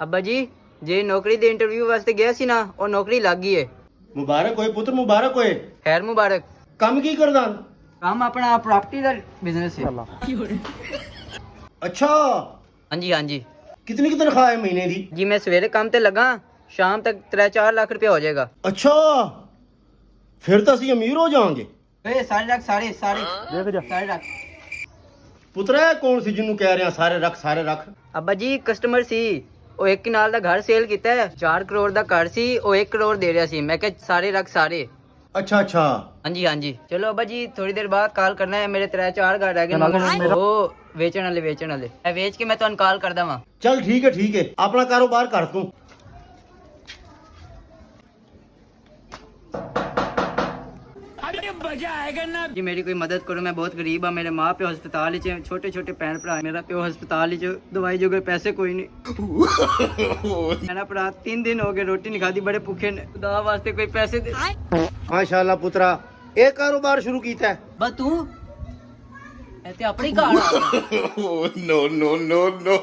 ਅੱਬਾ ਜੀ ਜੇ ਨੌਕਰੀ ਦੇ ਇੰਟਰਵਿਊ ਵਾਸਤੇ ਗਿਆ ਸੀ ਨਾ ਉਹ ਨੌਕਰੀ ਲੱਗ ਗਈ ਏ। ਮੁਬਾਰਕ ਹੋਏ ਪੁੱਤਰ, ਮੁਬਾਰਕ ਹੋਏ। ਖੈਰ ਮੁਬਾਰਕ। ਕੰਮ ਕੀ ਕਰਦਾ? ਕੰਮ ਆਪਣਾ ਪ੍ਰਾਪਰਟੀ ਦਾ ਬਿਜ਼ਨਸ ਹੈ। ਅੱਛਾ, ਹਾਂਜੀ ਹਾਂਜੀ ਕਿਤਨੀ ਕੀ ਤਨਖਾਹ ਹੈ ਮਹੀਨੇ ਦੀ? ਜੀ ਮੈਂ ਸਵੇਰੇ ਕੰਮ ਤੇ ਲੱਗਾ, ਸ਼ਾਮ ਤੱਕ 3-4 ਲੱਖ ਰੁਪਏ ਹੋ ਜਾਏਗਾ। ਅੱਛਾ, ਫਿਰ ਤਾਂ ਅਸੀਂ ਅਮੀਰ ਹੋ ਜਾਵਾਂਗੇ। ਏ ਸਾਰੇ ਰੱਖ, ਸਾਰੇ ਸਾਰੇ ਰੱਖ। ਪੁੱਤਰ ਇਹ ਕੌਣ ਸੀ ਜਿਹਨੂੰ ਕਹਿ ਰਿਹਾ ਸਾਰੇ ਰੱਖ ਸਾਰੇ ਰੱਖ? ਅੱਬਾ ਜੀ ਕਸਟਮਰ ਸੀ, ਉਹ ਇੱਕ ਨਾਲ ਦਾ ਘਰ ਸੇਲ ਕੀਤਾ ਹੈ, 4 ਕਰੋੜ ਦਾ ਘਰ ਸੀ, ਉਹ 1 ਕਰੋੜ ਦੇ ਰਿਹਾ ਸੀ। ਮੈਂ ਕਿਹਾ ਸਾਰੇ ਰੱਖ ਸਾਰੇ। ਅੱਛਾ ਅੱਛਾ, ਹਾਂਜੀ ਹਾਂਜੀ ਚਲੋ ਅੱਬਾ ਜੀ ਥੋੜੀ ਦੇਰ ਬਾਅਦ ਕਾਲ ਕਰਨਾ ਹੈ। ਮੇਰੇ 3-4 ਘਰ ਰਹਿ ਗਏ ਉਹ ਵੇਚਣ ਵਾਲੇ ਇਹ ਵੇਚ ਕੇ ਮੈਂ ਤੁਹਾਨੂੰ ਕਾਲ ਕਰਦਾ ਵਾਂ। ਚੱਲ ਠੀਕ ਹੈ, ਆਪਣਾ ਕਾਰੋਬਾਰ ਕਰ ਤੂੰ। ਜੀ ਮੇਰੀ ਕੋਈ ਮਦਦ ਕਰੋ, ਮੈਂ ਬਹੁਤ ਗਰੀਬ ਆ। ਮੇਰੇ ਮਾਂ ਪਿਓ ਹਸਪਤਾਲ ਵਿੱਚ, ਛੋਟੇ ਛੋਟੇ ਭੈਣ ਭਰਾ, ਮੇਰਾ ਪਿਓ ਹਸਪਤਾਲ ਵਿੱਚ, ਦਵਾਈ ਜੋਗੇ ਪੈਸੇ ਕੋਈ ਨਹੀਂ। ਮੇਰਾ ਭਰਾ 3 ਦਿਨ ਹੋ ਗਏ ਰੋਟੀ ਨਹੀਂ ਖਾਦੀ, ਬੜੇ ਭੁੱਖੇ ਨੇ। ਖੁਦਾ ਵਾਸਤੇ ਕੋਈ ਪੈਸੇ ਦੇ। ਮਾਸ਼ਾਅੱਲਾ ਪੁੱਤਰਾ, ਇਹ ਕਾਰੋਬਾਰ ਸ਼ੁਰੂ ਕੀਤਾ ਹੈ? ਬਸ ਤੂੰ ਇਹ ਤੇ ਆਪਣੀ ਘਰ ਆ ਗਿਆ। no.